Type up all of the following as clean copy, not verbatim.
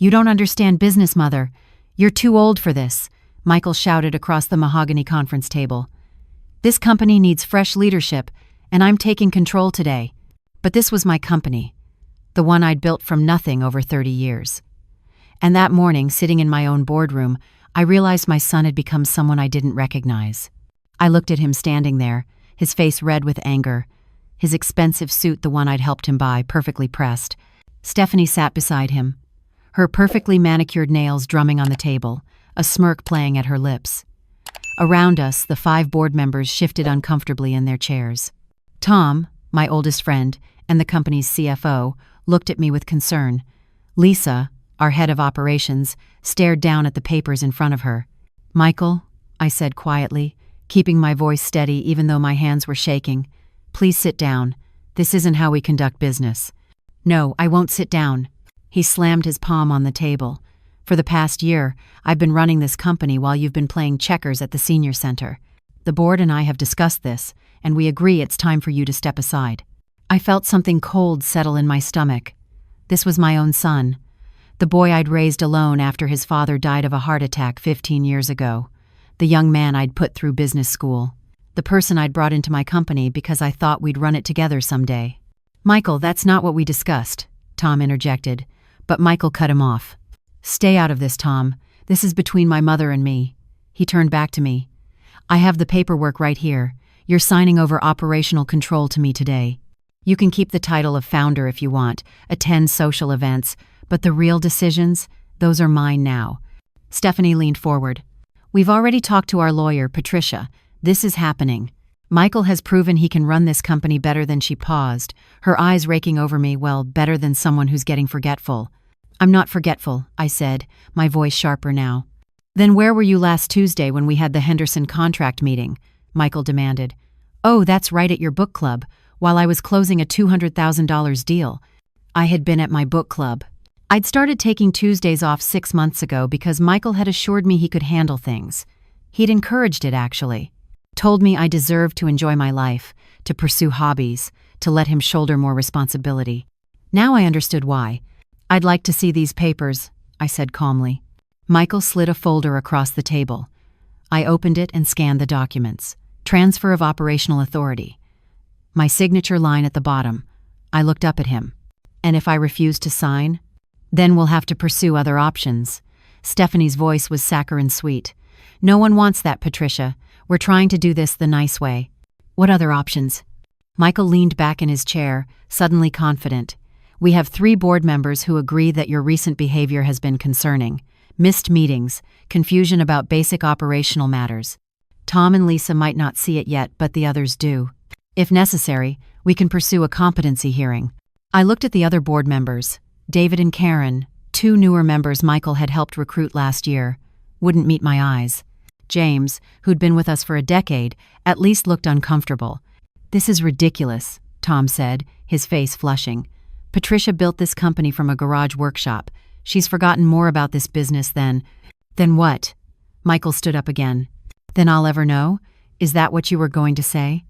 "You don't understand business, Mother. You're too old for this," Michael shouted across the mahogany conference table. "This company needs fresh leadership, and I'm taking control today." But this was my company, the one I'd built from nothing over 30 years. And that morning, sitting in my own boardroom, I realized my son had become someone I didn't recognize. I looked at him standing there, his face red with anger, his expensive suit, the one I'd helped him buy, perfectly pressed. Stephanie sat beside him, her perfectly manicured nails drumming on the table, a smirk playing at her lips. Around us, the 5 board members shifted uncomfortably in their chairs. Tom, my oldest friend, and the company's CFO, looked at me with concern. Lisa, our head of operations, stared down at the papers in front of her. "Michael," I said quietly, keeping my voice steady even though my hands were shaking, "please sit down. This isn't how we conduct business." "No, I won't sit down." He slammed his palm on the table. "For the past year, I've been running this company while you've been playing checkers at the senior center. The board and I have discussed this, and we agree it's time for you to step aside." I felt something cold settle in my stomach. This was my own son, the boy I'd raised alone after his father died of a heart attack 15 years ago, the young man I'd put through business school, the person I'd brought into my company because I thought we'd run it together someday. "Michael, that's not what we discussed," Tom interjected, but Michael cut him off. "Stay out of this, Tom. This is between my mother and me." He turned back to me. "I have the paperwork right here. You're signing over operational control to me today. You can keep the title of founder if you want, attend social events, but the real decisions, those are mine now." Stephanie leaned forward. "We've already talked to our lawyer, Patricia. This is happening. Michael has proven he can run this company better than." She paused, her eyes raking over me. "Well, better than someone who's getting forgetful." "I'm not forgetful," I said, my voice sharper now. "Then where were you last Tuesday when we had the Henderson contract meeting?" Michael demanded. "Oh, that's right, at your book club, while I was closing a $200,000 deal." I had been at my book club. I'd started taking Tuesdays off 6 months ago because Michael had assured me he could handle things. He'd encouraged it, actually. Told me I deserved to enjoy my life, to pursue hobbies, to let him shoulder more responsibility. Now I understood why. "I'd like to see these papers," I said calmly. Michael slid a folder across the table. I opened it and scanned the documents. Transfer of operational authority. My signature line at the bottom. I looked up at him. "And if I refuse to sign? Then we'll have to pursue other options." Stephanie's voice was saccharine sweet. "No one wants that, Patricia. We're trying to do this the nice way." "What other options?" Michael leaned back in his chair, suddenly confident. "We have 3 board members who agree that your recent behavior has been concerning. Missed meetings, confusion about basic operational matters. Tom and Lisa might not see it yet, but the others do. If necessary, we can pursue a competency hearing." I looked at the other board members. David and Karen, 2 newer members Michael had helped recruit last year, wouldn't meet my eyes. James, who'd been with us for a decade, at least looked uncomfortable. "This is ridiculous," Tom said, his face flushing. "Patricia built this company from a garage workshop. She's forgotten more about this business than..." "Then what?" Michael stood up again. "Then I'll ever know? Is that what you were going to say?"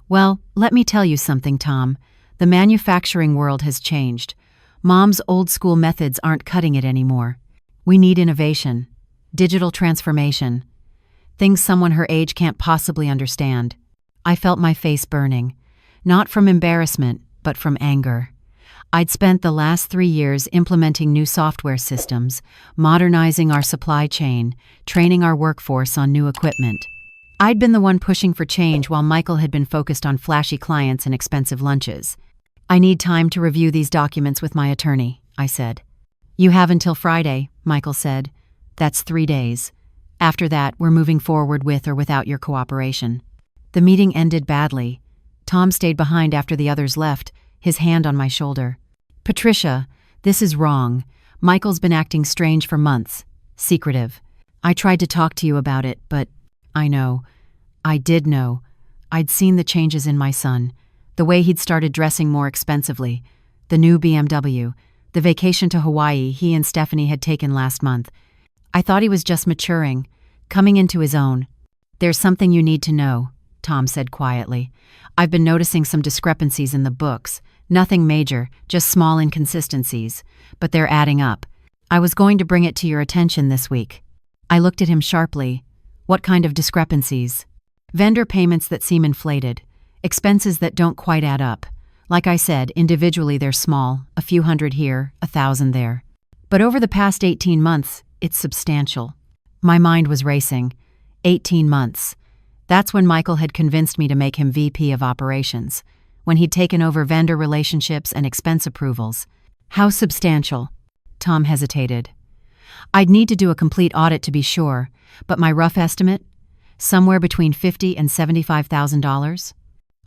"Well, let me tell you something, Tom. The manufacturing world has changed. Mom's old-school methods aren't cutting it anymore. We need innovation, digital transformation, things someone her age can't possibly understand." I felt my face burning, not from embarrassment, but from anger. I'd spent the last 3 years implementing new software systems, modernizing our supply chain, training our workforce on new equipment. I'd been the one pushing for change while Michael had been focused on flashy clients and expensive lunches. "I need time to review these documents with my attorney," I said. "You have until Friday," Michael said. "That's 3 days. After that, we're moving forward with or without your cooperation." The meeting ended badly. Tom stayed behind after the others left, his hand on my shoulder. "Patricia, this is wrong. Michael's been acting strange for months. Secretive. I tried to talk to you about it, but I know. I did know. I'd seen the changes in my son. The way he'd started dressing more expensively. The new BMW. The vacation to Hawaii he and Stephanie had taken last month. I thought he was just maturing, coming into his own." "There's something you need to know," Tom said quietly. "I've been noticing some discrepancies in the books. Nothing major, just small inconsistencies. But they're adding up. I was going to bring it to your attention this week. I looked at him sharply. What kind of discrepancies? Vendor payments that seem inflated. Expenses that don't quite add up. Like I said, individually they're small, a few hundred here, 1,000 there. But over the past 18 months, it's substantial. My mind was racing. 18 months. That's when Michael had convinced me to make him VP of Operations, when he'd taken over vendor relationships and expense approvals. How substantial? Tom hesitated. I'd need to do a complete audit to be sure, but my rough estimate? Somewhere between $50,000 and $75,000?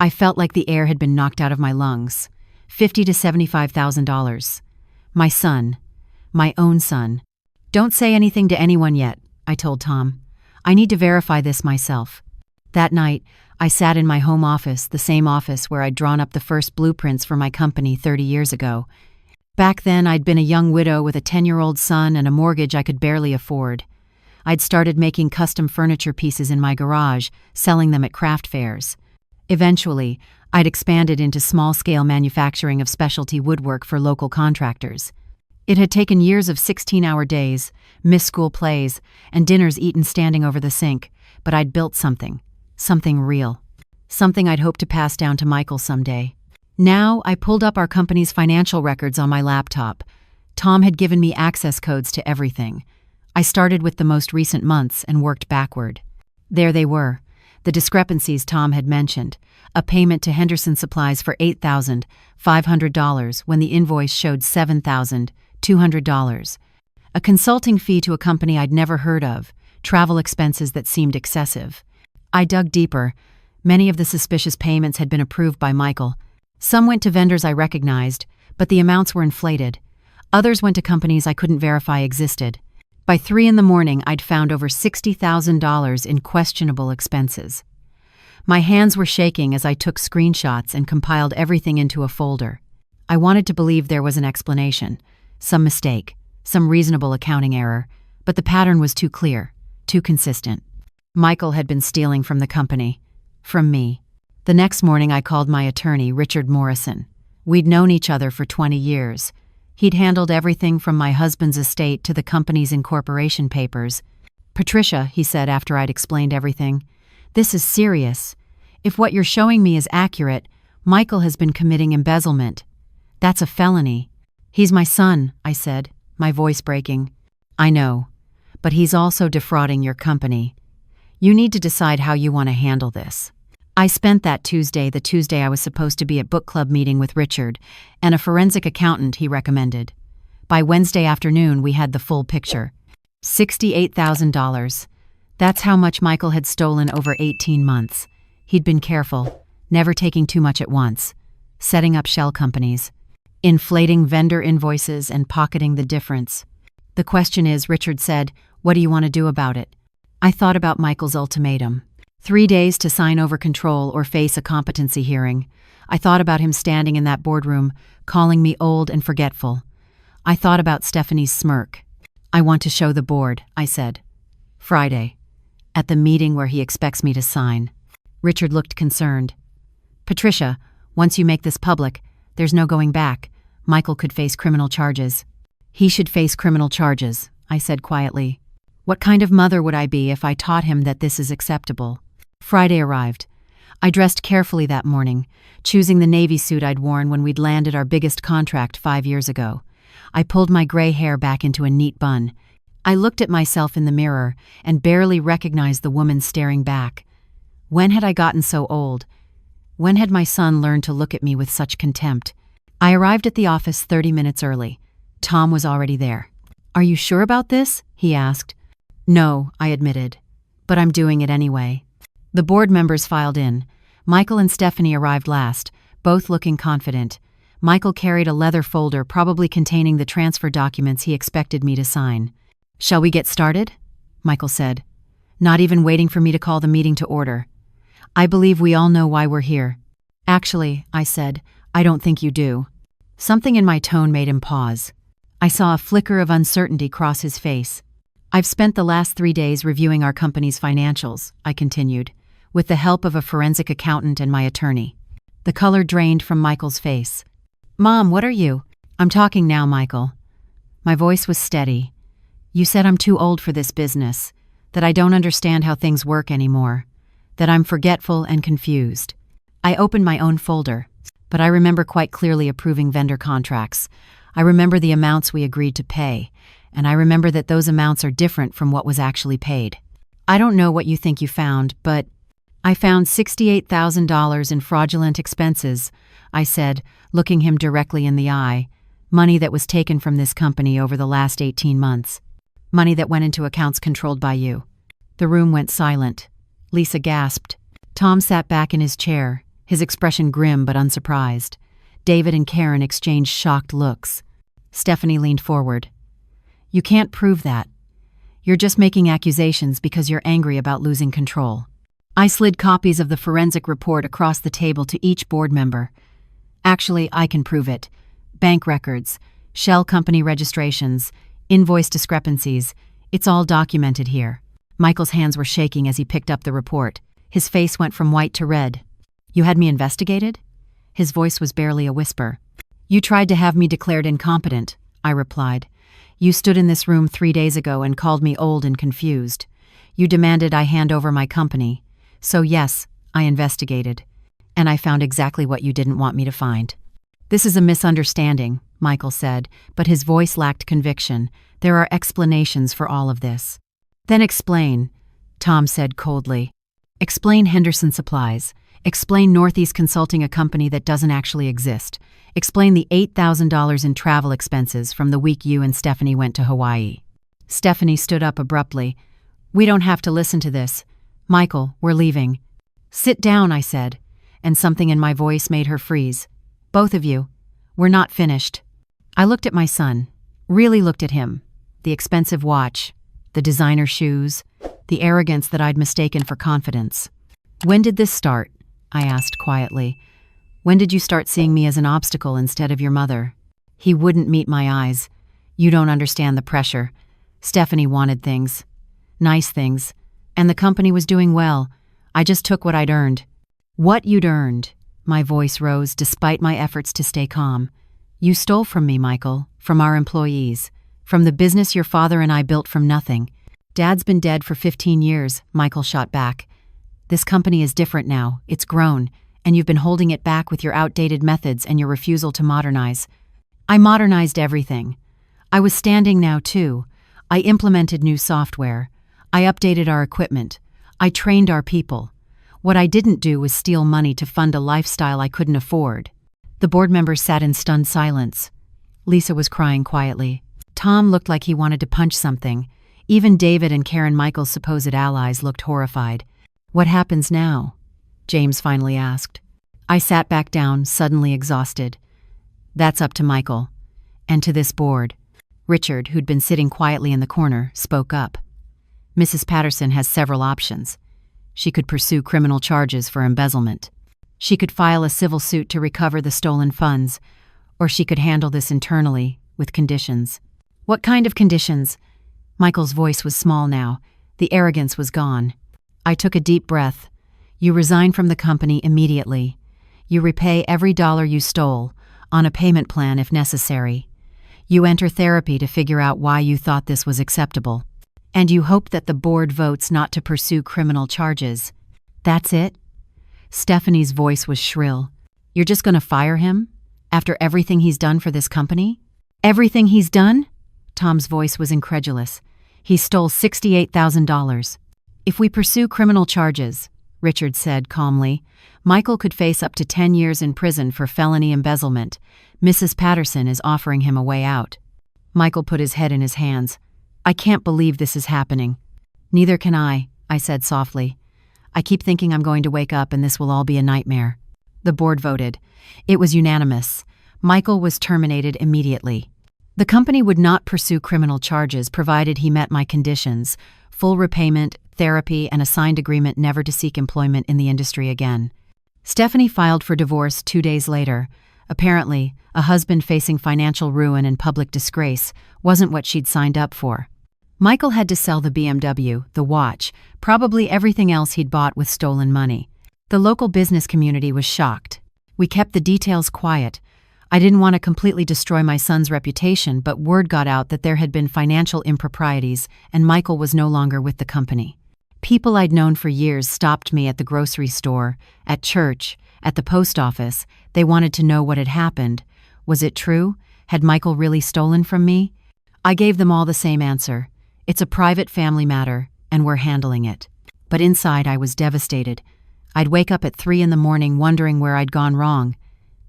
I felt like the air had been knocked out of my lungs. $50,000 to $75,000. My son. My own son. Don't say anything to anyone yet, I told Tom. I need to verify this myself. That night, I sat in my home office, the same office where I'd drawn up the first blueprints for my company 30 years ago. Back then, I'd been a young widow with a 10-year-old son and a mortgage I could barely afford. I'd started making custom furniture pieces in my garage, selling them at craft fairs. Eventually, I'd expanded into small-scale manufacturing of specialty woodwork for local contractors. It had taken years of 16-hour days, missed school plays, and dinners eaten standing over the sink, but I'd built something real. Something I'd hoped to pass down to Michael someday. Now, I pulled up our company's financial records on my laptop. Tom had given me access codes to everything. I started with the most recent months and worked backward. There they were, the discrepancies Tom had mentioned. A payment to Henderson Supplies for $8,500 when the invoice showed $7,200. A consulting fee to a company I'd never heard of. Travel expenses that seemed excessive. I dug deeper. Many of the suspicious payments had been approved by Michael. Some went to vendors I recognized, but the amounts were inflated. Others went to companies I couldn't verify existed. By 3 a.m, I'd found over $60,000 in questionable expenses. My hands were shaking as I took screenshots and compiled everything into a folder. I wanted to believe there was an explanation, some mistake, some reasonable accounting error, but the pattern was too clear, too consistent. Michael had been stealing from the company. From me. The next morning I called my attorney, Richard Morrison. We'd known each other for 20 years. He'd handled everything from my husband's estate to the company's incorporation papers. Patricia, he said after I'd explained everything, this is serious. If what you're showing me is accurate, Michael has been committing embezzlement. That's a felony. He's my son, I said, my voice breaking. I know, but he's also defrauding your company. You need to decide how you want to handle this. I spent that Tuesday, the Tuesday I was supposed to be at book club meeting with Richard, and a forensic accountant he recommended. By Wednesday afternoon, we had the full picture. $68,000. That's how much Michael had stolen over 18 months. He'd been careful, never taking too much at once, setting up shell companies, inflating vendor invoices and pocketing the difference. The question is, Richard said, what do you want to do about it? I thought about Michael's ultimatum. 3 days to sign over control or face a competency hearing. I thought about him standing in that boardroom, calling me old and forgetful. I thought about Stephanie's smirk. I want to show the board, I said. Friday. At the meeting where he expects me to sign. Richard looked concerned. Patricia, once you make this public, there's no going back. Michael could face criminal charges. He should face criminal charges, I said quietly. What kind of mother would I be if I taught him that this is acceptable? Friday arrived. I dressed carefully that morning, choosing the navy suit I'd worn when we'd landed our biggest contract 5 years ago. I pulled my gray hair back into a neat bun. I looked at myself in the mirror and barely recognized the woman staring back. When had I gotten so old? When had my son learned to look at me with such contempt? I arrived at the office 30 minutes early. Tom was already there. Are you sure about this? He asked. No, I admitted. But I'm doing it anyway. The board members filed in. Michael and Stephanie arrived last, both looking confident. Michael carried a leather folder probably containing the transfer documents he expected me to sign. Shall we get started? Michael said, not even waiting for me to call the meeting to order. I believe we all know why we're here. Actually, I said, I don't think you do. Something in my tone made him pause. I saw a flicker of uncertainty cross his face. I've spent the last 3 days reviewing our company's financials, I continued, with the help of a forensic accountant and my attorney. The color drained from Michael's face. Mom, what are you? I'm talking now, Michael. My voice was steady. "You said I'm too old for this business, that I don't understand how things work anymore, that I'm forgetful and confused." I opened my own folder, but I remember quite clearly approving vendor contracts. I remember the amounts we agreed to pay, and I remember that those amounts are different from what was actually paid. "I don't know what you think you found, but I found $68,000 in fraudulent expenses," I said, looking him directly in the eye. "Money that was taken from this company over the last 18 months. Money that went into accounts controlled by you." The room went silent. Lisa gasped. Tom sat back in his chair, his expression grim but unsurprised. David and Karen exchanged shocked looks. Stephanie leaned forward. "You can't prove that. You're just making accusations because you're angry about losing control." I slid copies of the forensic report across the table to each board member. "Actually, I can prove it. Bank records, shell company registrations, invoice discrepancies. It's all documented here." Michael's hands were shaking as he picked up the report. His face went from white to red. "You had me investigated?" His voice was barely a whisper. "You tried to have me declared incompetent," I replied. "You stood in this room 3 days ago and called me old and confused. You demanded I hand over my company. So yes, I investigated. And I found exactly what you didn't want me to find." "This is a misunderstanding," Michael said, but his voice lacked conviction. "There are explanations for all of this." "Then explain," Tom said coldly. "Explain Henderson Supplies. Explain Northeast Consulting, a company that doesn't actually exist. Explain the $8,000 in travel expenses from the week you and Stephanie went to Hawaii." Stephanie stood up abruptly. "We don't have to listen to this. Michael, we're leaving." "Sit down," I said, and something in my voice made her freeze. "Both of you. We're not finished." I looked at my son, really looked at him. The expensive watch, the designer shoes, the arrogance that I'd mistaken for confidence. "When did this start?" I asked quietly. "When did you start seeing me as an obstacle instead of your mother?" He wouldn't meet my eyes. "You don't understand the pressure. Stephanie wanted things. Nice things. And the company was doing well. I just took what I'd earned." "What you'd earned?" My voice rose despite my efforts to stay calm. "You stole from me, Michael, from our employees, from the business your father and I built from nothing." "Dad's been dead for 15 years, Michael shot back. "This company is different now. It's grown, and you've been holding it back with your outdated methods and your refusal to modernize." "I modernized everything. I was standing now, too. I implemented new software. I updated our equipment. I trained our people. What I didn't do was steal money to fund a lifestyle I couldn't afford." The board members sat in stunned silence. Lisa was crying quietly. Tom looked like he wanted to punch something. Even David and Karen, Michael's supposed allies, looked horrified. "What happens now?" James finally asked. I sat back down, suddenly exhausted. "That's up to Michael. And to this board." Richard, who'd been sitting quietly in the corner, spoke up. "Mrs. Patterson has several options. She could pursue criminal charges for embezzlement. She could file a civil suit to recover the stolen funds, or she could handle this internally, with conditions." "What kind of conditions?" Michael's voice was small now. The arrogance was gone. I took a deep breath. "You resign from the company immediately. You repay every dollar you stole, on a payment plan if necessary. You enter therapy to figure out why you thought this was acceptable. And you hope that the board votes not to pursue criminal charges. That's it?" Stephanie's voice was shrill. "You're just going to fire him? After everything he's done for this company?" "Everything he's done?" Tom's voice was incredulous. "He stole $68,000. "If we pursue criminal charges," Richard said calmly, "Michael could face up to 10 years in prison for felony embezzlement. Mrs. Patterson is offering him a way out." Michael put his head in his hands. "I can't believe this is happening." "Neither can I said softly. "I keep thinking I'm going to wake up and this will all be a nightmare." The board voted. It was unanimous. Michael was terminated immediately. The company would not pursue criminal charges provided he met my conditions: full repayment, therapy, and a signed agreement never to seek employment in the industry again. Stephanie filed for divorce 2 days later. Apparently, a husband facing financial ruin and public disgrace wasn't what she'd signed up for. Michael had to sell the BMW, the watch, probably everything else he'd bought with stolen money. The local business community was shocked. We kept the details quiet. I didn't want to completely destroy my son's reputation, but word got out that there had been financial improprieties and Michael was no longer with the company. People I'd known for years stopped me at the grocery store, at church, at the post office. They wanted to know what had happened. Was it true? Had Michael really stolen from me? I gave them all the same answer. It's a private family matter, and we're handling it. But inside I was devastated. I'd wake up at 3 in the morning wondering where I'd gone wrong.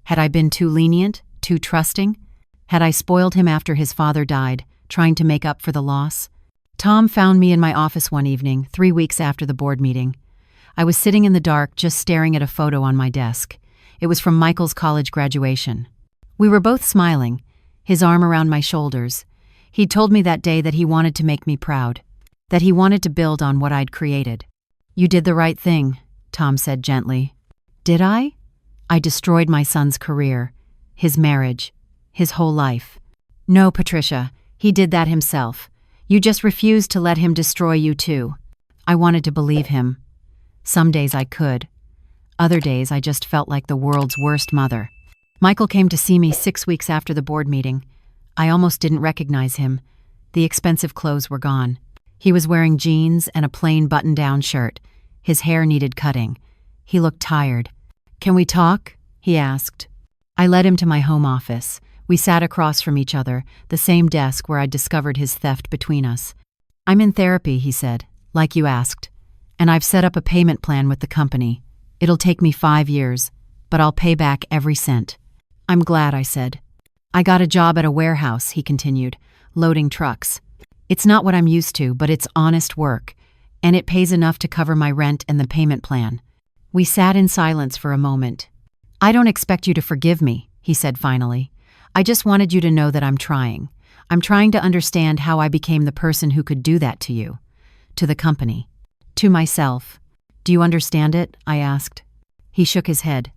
Had I been too lenient, too trusting? Had I spoiled him after his father died, trying to make up for the loss? Tom found me in my office one evening, 3 weeks after the board meeting. I was sitting in the dark, just staring at a photo on my desk. It was from Michael's college graduation. We were both smiling, his arm around my shoulders. He'd told me that day that he wanted to make me proud, that he wanted to build on what I'd created. "You did the right thing," Tom said gently. Did I? I destroyed my son's career, his marriage, his whole life. No, Patricia, he did that himself. You just refused to let him destroy you too. I wanted to believe him. Some days I could. Other days I just felt like the world's worst mother. Michael came to see me 6 weeks after the board meeting. I almost didn't recognize him. The expensive clothes were gone. He was wearing jeans and a plain button-down shirt. His hair needed cutting. He looked tired. "Can we talk?" he asked. I led him to my home office. We sat across from each other, the same desk where I'd discovered his theft between us. "I'm in therapy," he said, "like you asked. And I've set up a payment plan with the company. It'll take me 5 years, but I'll pay back every cent." "I'm glad," I said. "I got a job at a warehouse," he continued, "loading trucks. It's not what I'm used to, but it's honest work, and it pays enough to cover my rent and the payment plan." We sat in silence for a moment. "I don't expect you to forgive me," he said finally. "I just wanted you to know that I'm trying. I'm trying to understand how I became the person who could do that to you, to the company, to myself. Do you understand it?" I asked. He shook his head.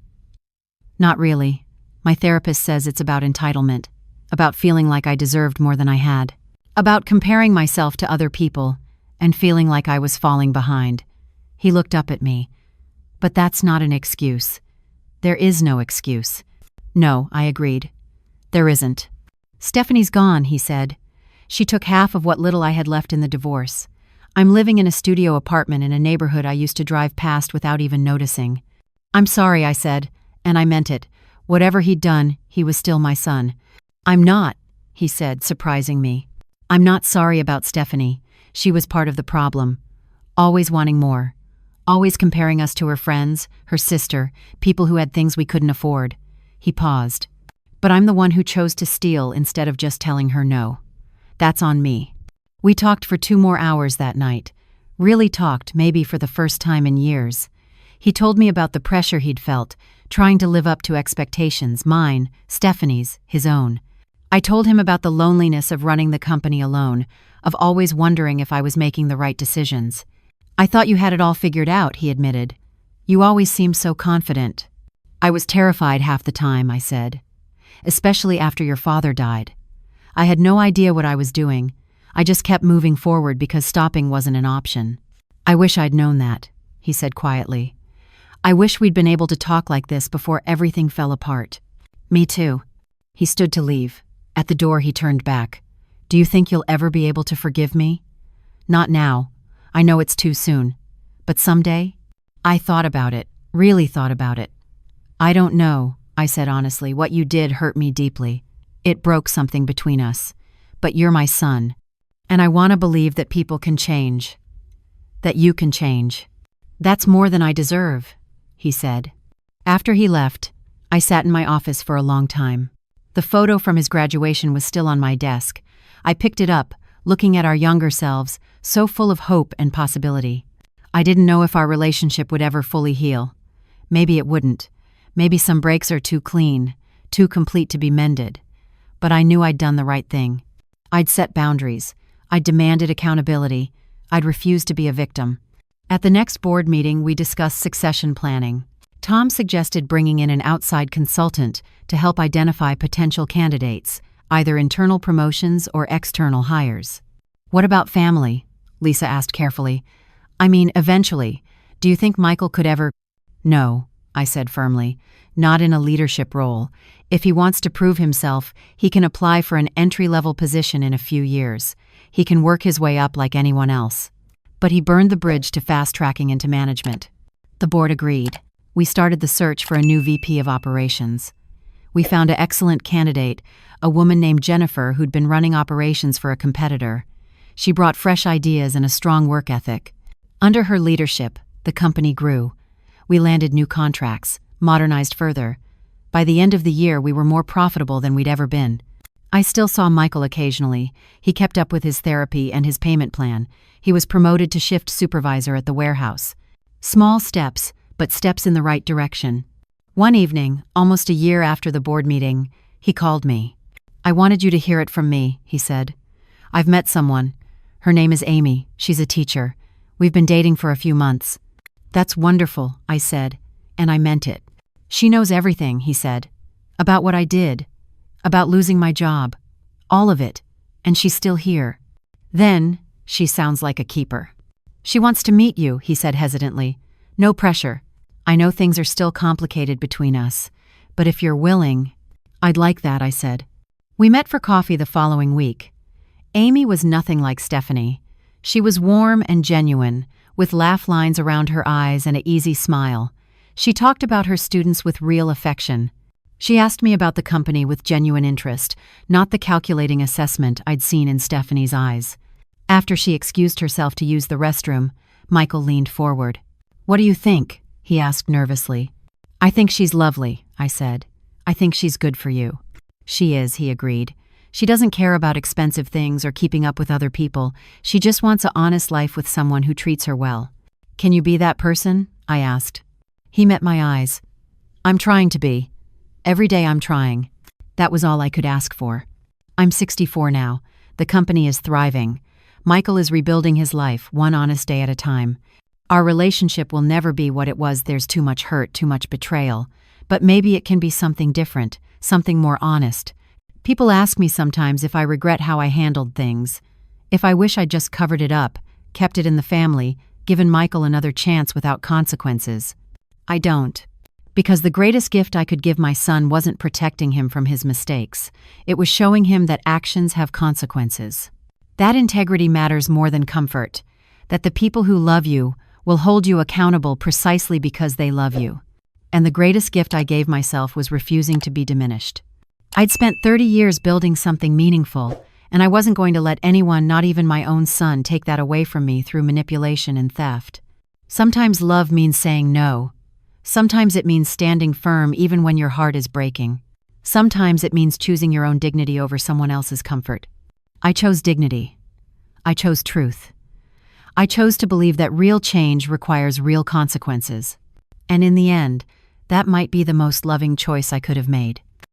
"Not really. My therapist says it's about entitlement, about feeling like I deserved more than I had, about comparing myself to other people and feeling like I was falling behind." He looked up at me. "But that's not an excuse. There is no excuse." "No," I agreed. "There isn't." "Stephanie's gone," he said. "She took half of what little I had left in the divorce. I'm living in a studio apartment in a neighborhood I used to drive past without even noticing." "I'm sorry," I said, and I meant it. Whatever he'd done, he was still my son. "I'm not," he said, surprising me. "I'm not sorry about Stephanie. She was part of the problem. Always wanting more. Always comparing us to her friends, her sister, people who had things we couldn't afford." He paused. "But I'm the one who chose to steal instead of just telling her no. That's on me." We talked for 2 more hours that night. Really talked, maybe for the first time in years. He told me about the pressure he'd felt, trying to live up to expectations, mine, Stephanie's, his own. I told him about the loneliness of running the company alone, of always wondering if I was making the right decisions. "I thought you had it all figured out," he admitted. "You always seemed so confident." "I was terrified half the time," I said. "Especially after your father died. I had no idea what I was doing. I just kept moving forward because stopping wasn't an option." "I wish I'd known that," he said quietly. "I wish we'd been able to talk like this before everything fell apart." "Me too." He stood to leave. At the door he turned back. "Do you think you'll ever be able to forgive me?" "Not now. I know it's too soon. But someday?" I thought about it, really thought about it. "I don't know," I said honestly. "What you did hurt me deeply. It broke something between us. But you're my son. And I want to believe that people can change. That you can change." "That's more than I deserve," he said. After he left, I sat in my office for a long time. The photo from his graduation was still on my desk. I picked it up, looking at our younger selves, so full of hope and possibility. I didn't know if our relationship would ever fully heal. Maybe it wouldn't. Maybe some breaks are too clean, too complete to be mended. But I knew I'd done the right thing. I'd set boundaries. I'd demanded accountability. I'd refused to be a victim. At the next board meeting, we discussed succession planning. Tom suggested bringing in an outside consultant to help identify potential candidates, either internal promotions or external hires. "What about family?" Lisa asked carefully. "I mean, eventually. Do you think Michael could ever—" "No," I said firmly. Not in a leadership role. If he wants to prove himself, he can apply for an entry-level position in a few years. He can work his way up like anyone else. But he burned the bridge to fast-tracking into management. The board agreed. We started the search for a new VP of operations. We found an excellent candidate, a woman named Jennifer who'd been running operations for a competitor. She brought fresh ideas and a strong work ethic. Under her leadership, the company grew. We landed new contracts, modernized further. By the end of the year, we were more profitable than we'd ever been. I still saw Michael occasionally. He kept up with his therapy and his payment plan. He was promoted to shift supervisor at the warehouse. Small steps, but steps in the right direction. One evening, almost a year after the board meeting, he called me. "I wanted you to hear it from me," he said. "I've met someone. Her name is Amy. She's a teacher. We've been dating for a few months." "That's wonderful," I said, and I meant it. "She knows everything," he said. "About what I did. About losing my job. All of it. And she's still here. Then, she sounds like a keeper. She wants to meet you," he said hesitantly. "No pressure. I know things are still complicated between us. But if you're willing..." "I'd like that," I said. We met for coffee the following week. Amy was nothing like Stephanie. She was warm and genuine, with laugh lines around her eyes and an easy smile. She talked about her students with real affection. She asked me about the company with genuine interest, not the calculating assessment I'd seen in Stephanie's eyes. After she excused herself to use the restroom, Michael leaned forward. "What do you think?" he asked nervously. "I think she's lovely," I said. "I think she's good for you." "She is," he agreed. "She doesn't care about expensive things or keeping up with other people. She just wants an honest life with someone who treats her well." "Can you be that person?" I asked. He met my eyes. "I'm trying to be. Every day I'm trying." That was all I could ask for. I'm 64 now. The company is thriving. Michael is rebuilding his life, one honest day at a time. Our relationship will never be what it was. There's too much hurt, too much betrayal. But maybe it can be something different, something more honest. People ask me sometimes if I regret how I handled things. If I wish I'd just covered it up, kept it in the family, given Michael another chance without consequences. I don't. Because the greatest gift I could give my son wasn't protecting him from his mistakes. It was showing him that actions have consequences. That integrity matters more than comfort. That the people who love you will hold you accountable precisely because they love you. And the greatest gift I gave myself was refusing to be diminished. I'd spent 30 years building something meaningful, and I wasn't going to let anyone, not even my own son, take that away from me through manipulation and theft. Sometimes love means saying no. Sometimes it means standing firm even when your heart is breaking. Sometimes it means choosing your own dignity over someone else's comfort. I chose dignity. I chose truth. I chose to believe that real change requires real consequences. And in the end, that might be the most loving choice I could have made.